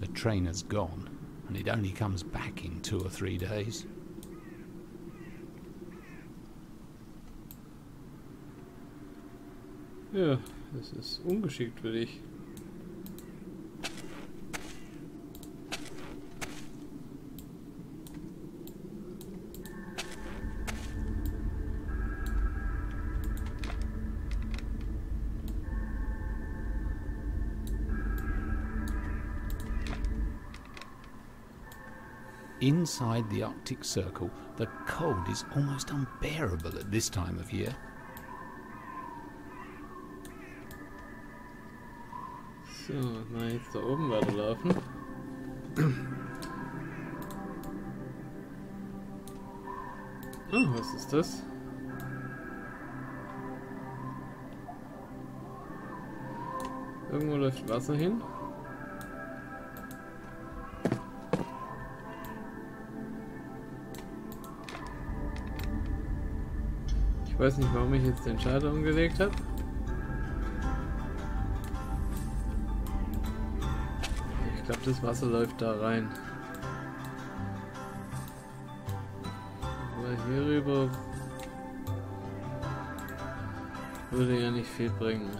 The train has gone, and it only comes back in 2 or 3 days. Ja, das ist ungeschickt für dich. Inside the Arctic Circle, the cold is almost unbearable at this time of year. So, mal jetzt da oben weiterlaufen. Oh, was ist das? Irgendwo läuft Wasser hin. Ich weiß nicht, warum ich jetzt den Schalter umgelegt habe. Ich glaube, das Wasser läuft da rein. Aber hier rüber würde ja nicht viel bringen.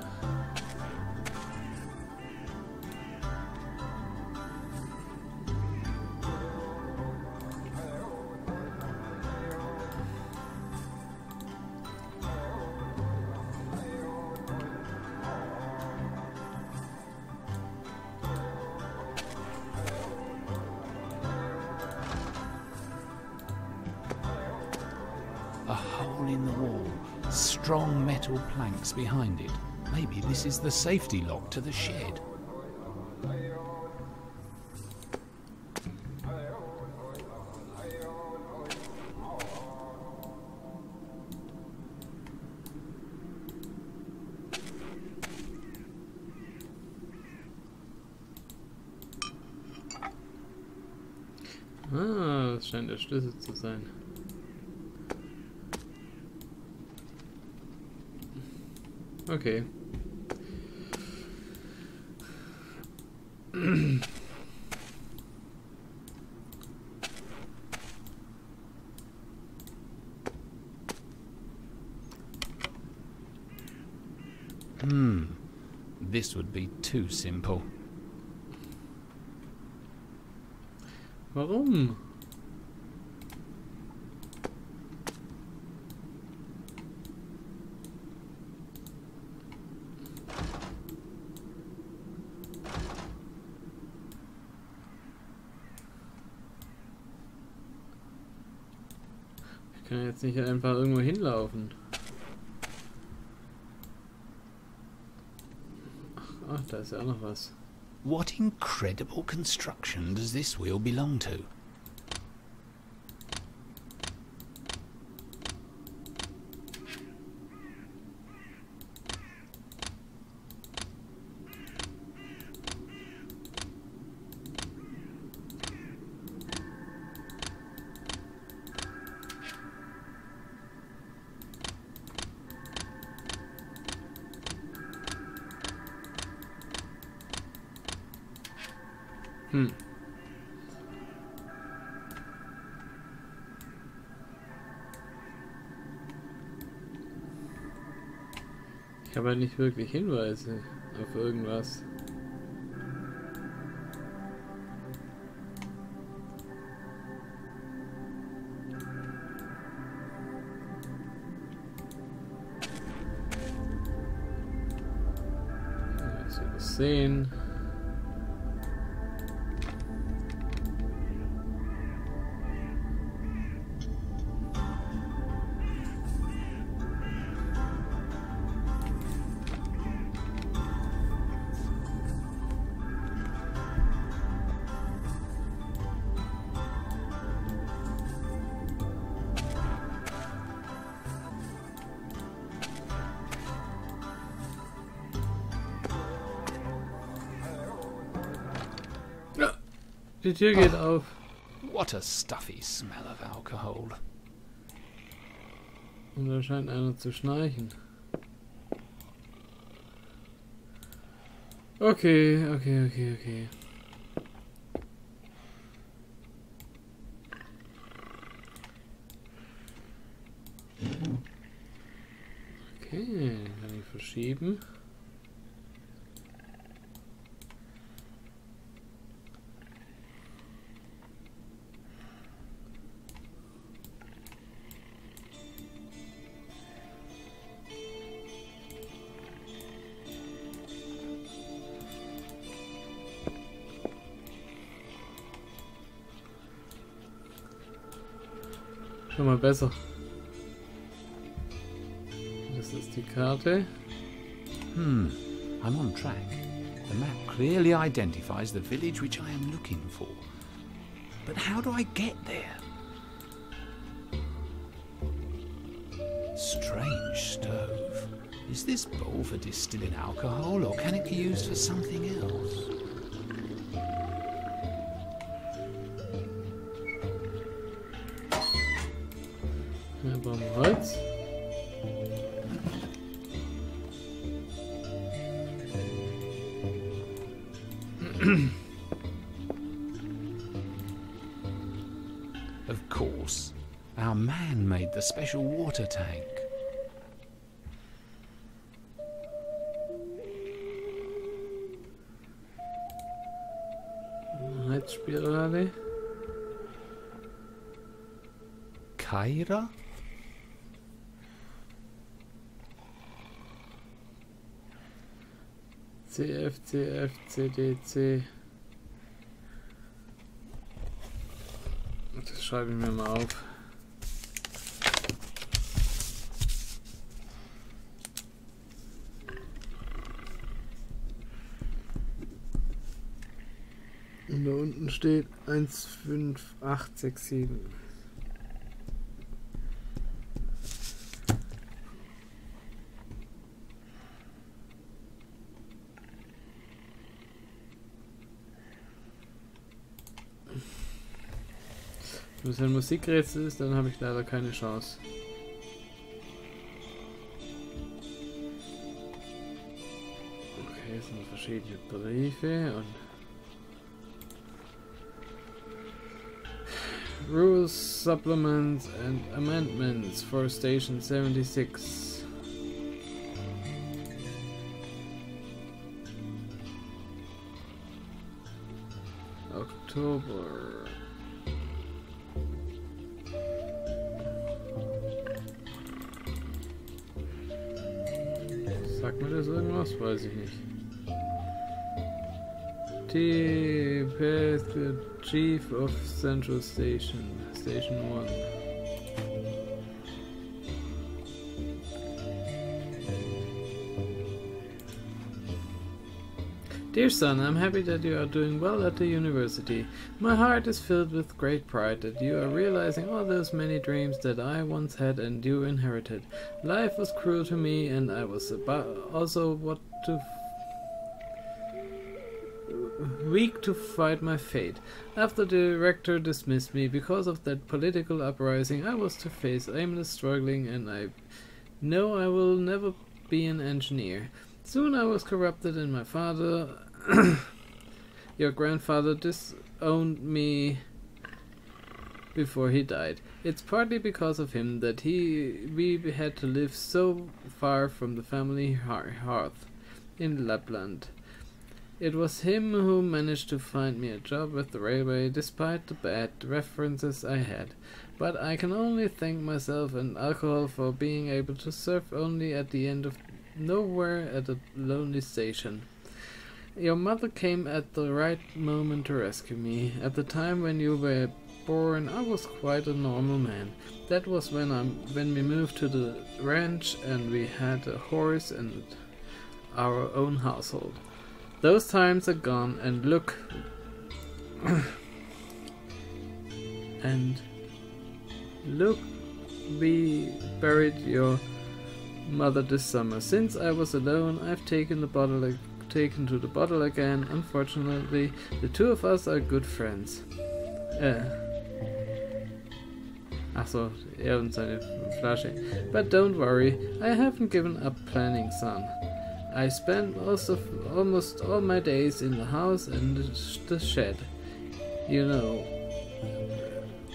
A hole in the wall, strong metal planks behind it. Maybe this is the safety lock to the shed. Ah, das scheint der Schlüssel zu sein. Okay. This would be too simple. Warum? Ich kann jetzt nicht einfach irgendwo hinlaufen. Ach, da ist ja auch noch was. What incredible construction does this wheel belong to? Ich habe halt nicht wirklich Hinweise auf irgendwas. So sehen. Die Tür geht auf. What a stuffy smell of alcohol. Und da scheint einer zu schnarchen. Okay. Okay, kann ich verschieben. Schon mal besser. Das ist die Karte. I'm on track. The map clearly identifies the village which I am looking for. But how do I get there? Strange stove. Is this bowl for distilling alcohol, or can it be used for something else? Ja, brauchen wir Holz. Of course. Our man made the special water tank. Heizspirale. Kaira? CF, CF, CDC. Das schreibe ich mir mal auf. Und da unten steht 15867. Wenn es ein Musikrätsel ist, dann habe ich leider keine Chance. Okay, es sind verschiedene Briefe und Rules, Supplements and Amendments for Station 76. Oktober. Sagt mir das irgendwas? Weiß ich nicht. The Chief of Central Station, Station 1. Dear son, I'm happy that you are doing well at the university. My heart is filled with great pride that you are realizing all those many dreams that I once had and you inherited. Life was cruel to me, and I was weak to fight my fate. After the rector dismissed me because of that political uprising, I was to face aimless struggling, and I know I will never be an engineer. Soon I was corrupted, and my father, your grandfather, disowned me before he died. It's partly because of him that we had to live so far from the family hearth in Lapland. It was him who managed to find me a job with the railway, despite the bad references I had. But I can only thank myself and alcohol for being able to surf only at the end of nowhere at a lonely station. Your mother came at the right moment to rescue me. At the time when you were born, I was quite a normal man. That was when we moved to the ranch and we had a horse and our own household. Those times are gone, and look, we buried your mother this summer. Since I was alone, I've taken to the bottle again. Unfortunately, the two of us are good friends. Achso, er und seine Flasche. But don't worry, I haven't given up planning, son. I spend almost all my days in the house and the shed. You know,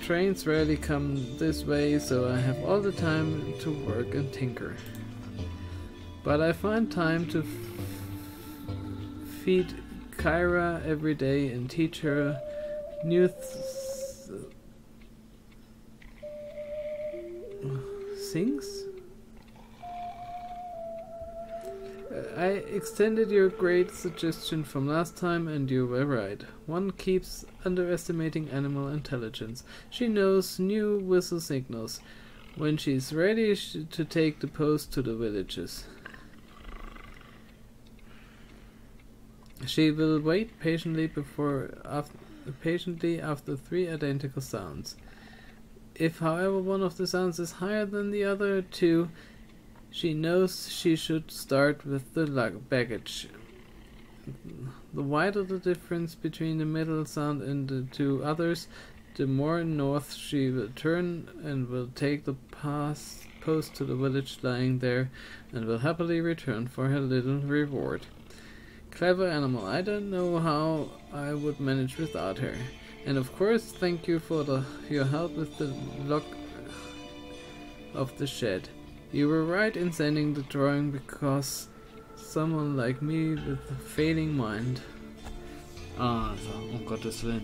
trains rarely come this way, so I have all the time to work and tinker. But I find time to feed Kyra every day and teach her new things? I extended your great suggestion from last time and you were right. One keeps underestimating animal intelligence. She knows new whistle signals when she's ready to take the post to the villages. She will wait patiently after 3 identical sounds. If, however, one of the sounds is higher than the other 2, she knows she should start with the baggage. The wider the difference between the middle sound and the 2 others, the more north she will turn and will take the post to the village lying there and will happily return for her little reward. Clever animal, I don't know how I would manage without her. And of course, thank you for your help with the lock of the shed. You were right in sending the drawing because someone like me with a failing mind. Also, um Gottes Willen.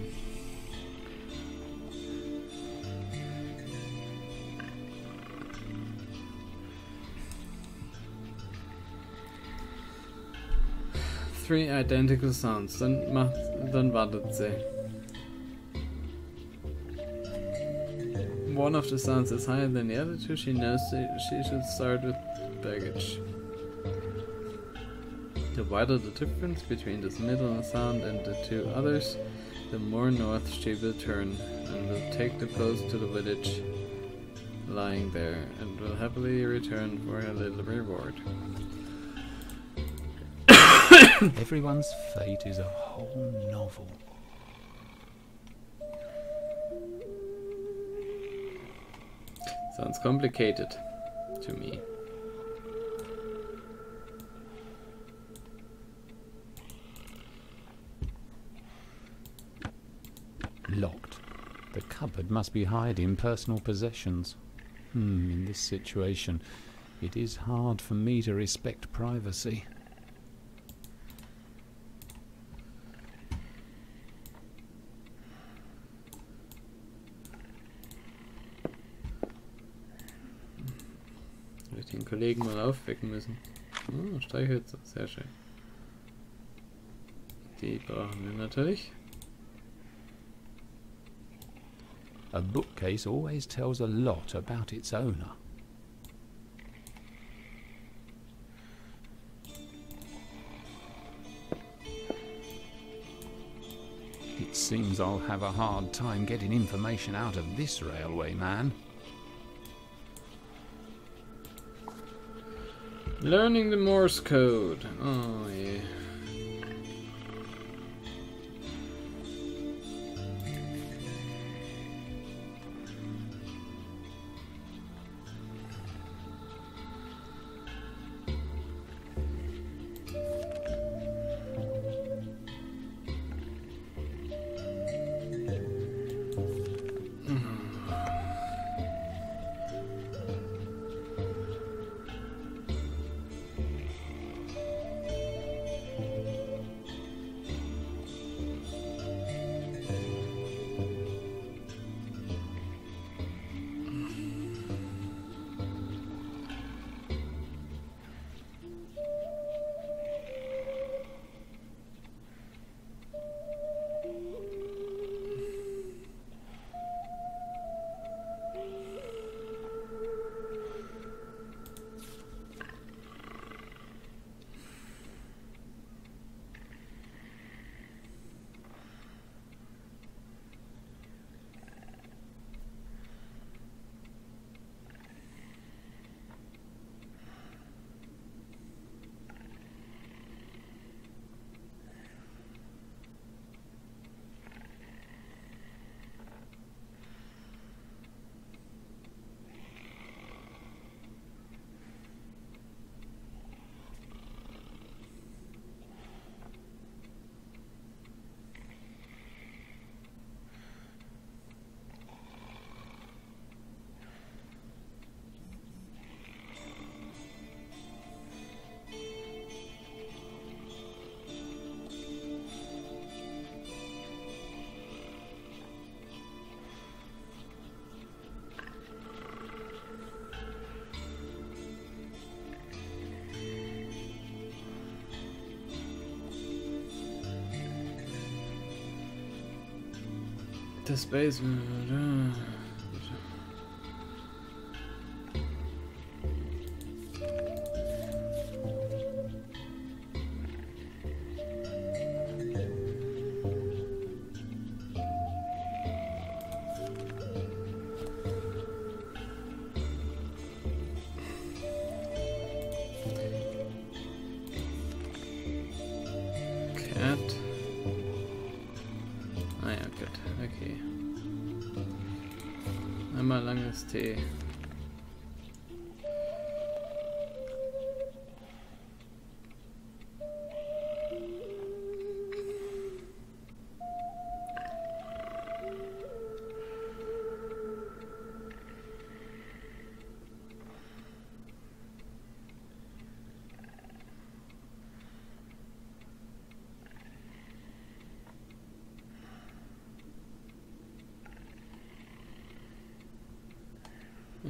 Three identical sounds, dann wartet sie. One of the sounds is higher than the other 2, she knows she should start with baggage. The wider the difference between this middle sound and the 2 others, the more north she will turn and will take the post to the village lying there and will happily return for her little reward. Everyone's fate is a whole novel. Sounds complicated to me. Locked. The cupboard must be hiding personal possessions. In this situation, it is hard for me to respect privacy. Den Kollegen mal aufwecken müssen. Oh, Streichhölzer, sehr schön. Die brauchen wir natürlich. A bookcase always tells a lot about its owner. It seems I'll have a hard time getting information out of this railway man. Learning the Morse code. Oh yeah. Das Basement. Okay. Einmal langes T.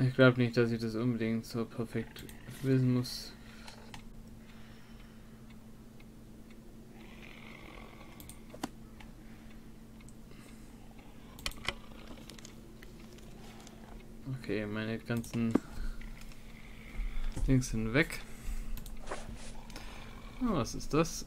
Ich glaube nicht, dass ich das unbedingt so perfekt wissen muss. Okay, meine ganzen Dings sind weg. Oh, was ist das?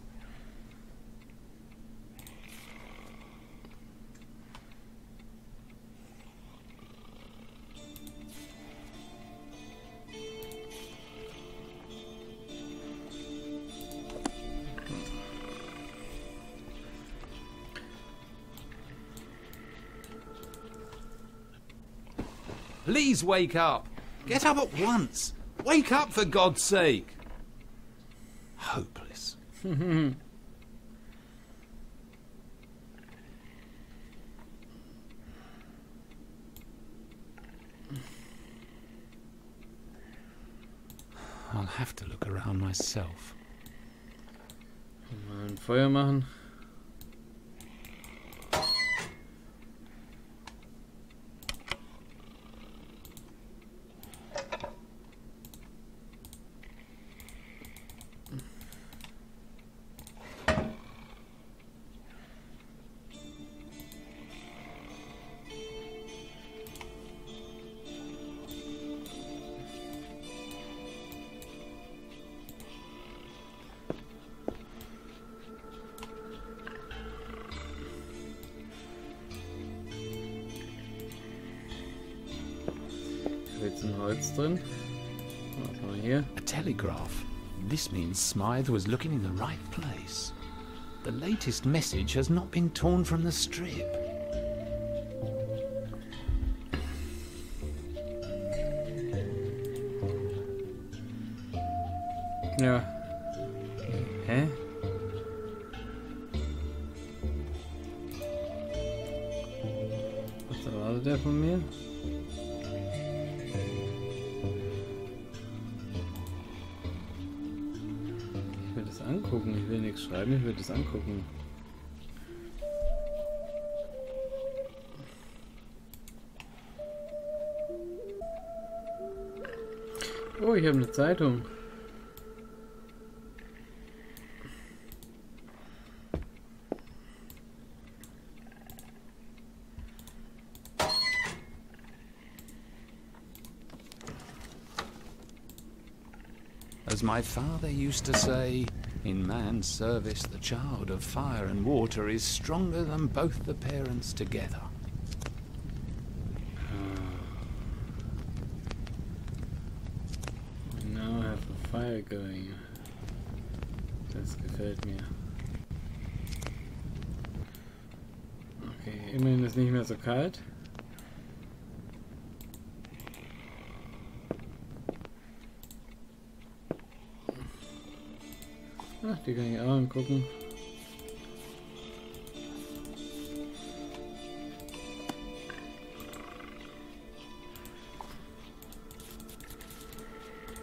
Please wake up. Get up at once. Wake up for God's sake. Hopeless. I'll have to look around myself. Mal ein Feuer machen. Jetzt ein Holz drin. Was haben wir hier? A telegraph. This means Smythe was looking in the right place. The latest message has not been torn from the strip. Ja. Hä? Was erwartet der von mir? Ich will das angucken, ich will nichts schreiben, ich will das angucken. Oh, ich habe eine Zeitung. As my father used to say, in man's service the child of fire and water is stronger than both the parents together. Now I have a fire going. Das gefällt mir. Okay, immerhin ist nicht mehr so kalt. Ach, die kann ich auch angucken.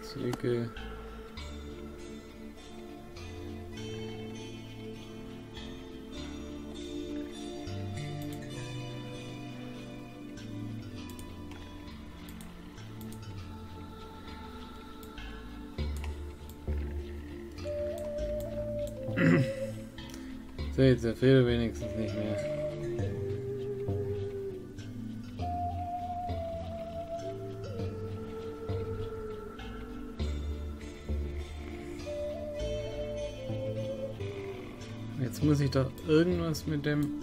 Zwicke. So, jetzt der Fehler wenigstens nicht mehr. Jetzt muss ich doch irgendwas mit dem...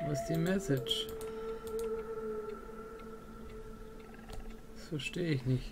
Was ist die Message? Das verstehe ich nicht.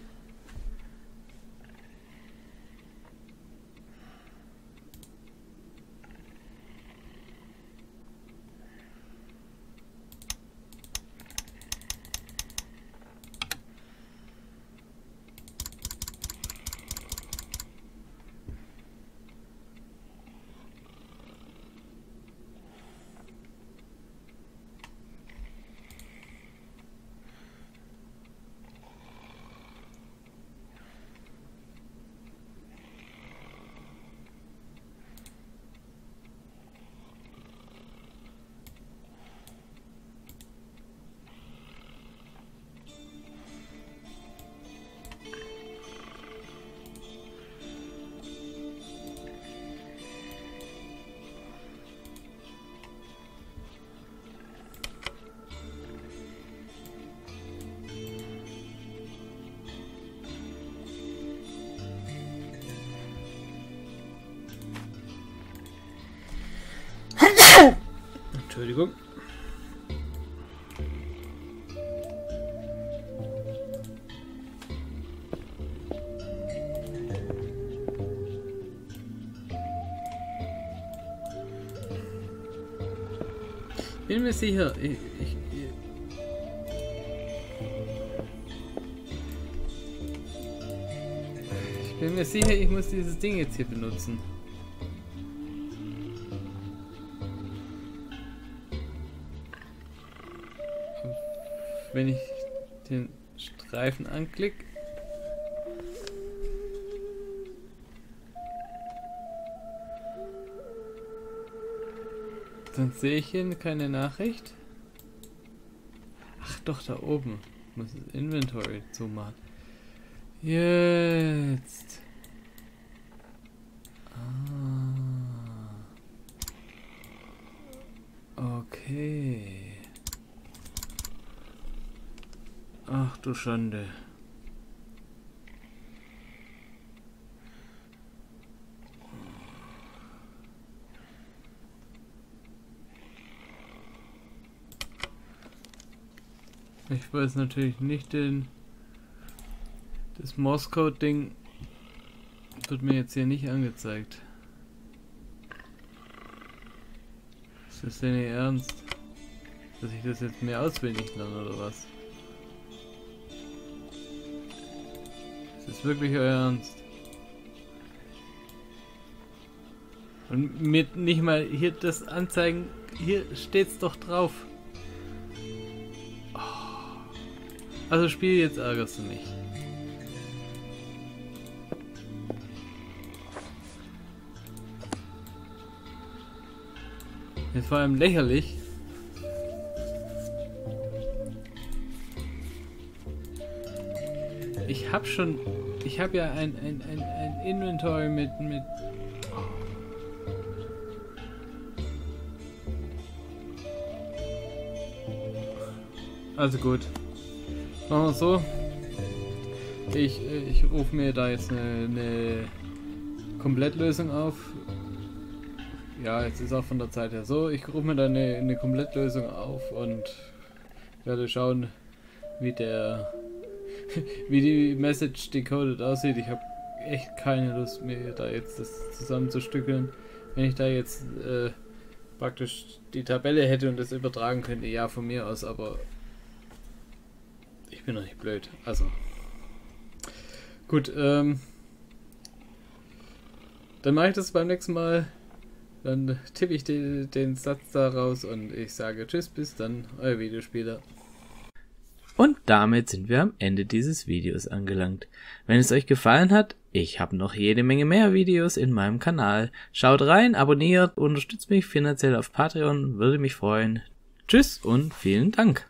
Entschuldigung. Bin mir sicher, ich bin mir sicher, ich muss dieses Ding jetzt hier benutzen. Wenn ich den Streifen anklicke, dann sehe ich hier keine Nachricht. Ach doch, da oben. Ich muss das Inventory zumachen. Jetzt. Okay. Ach du Schande. Ich weiß natürlich nicht das Morse-Code-Ding wird mir jetzt hier nicht angezeigt. Ist das denn Ihr Ernst? Dass ich das jetzt mehr auswendig lerne oder was? Ist das wirklich euer Ernst? Und mit nicht mal hier das anzeigen, hier steht's doch drauf. Also Spiel, jetzt ärgerst du mich. Jetzt vor allem lächerlich. Ich habe ja ein Inventory mit also gut. Machen wir es so. Ich rufe mir da jetzt eine Komplettlösung auf. Ja, jetzt ist auch von der Zeit her so. Ich rufe mir da eine Komplettlösung auf und werde schauen, wie die Message decoded aussieht. Ich habe echt keine Lust, mir da jetzt das zusammenzustückeln. Wenn ich da jetzt praktisch die Tabelle hätte und das übertragen könnte, ja, von mir aus, aber ich bin doch nicht blöd. Also gut, dann mache ich das beim nächsten Mal. Dann tippe ich den Satz da raus und ich sage tschüss, bis dann, euer Videospieler. Und damit sind wir am Ende dieses Videos angelangt. Wenn es euch gefallen hat, ich habe noch jede Menge mehr Videos in meinem Kanal. Schaut rein, abonniert, unterstützt mich finanziell auf Patreon, würde mich freuen. Tschüss und vielen Dank.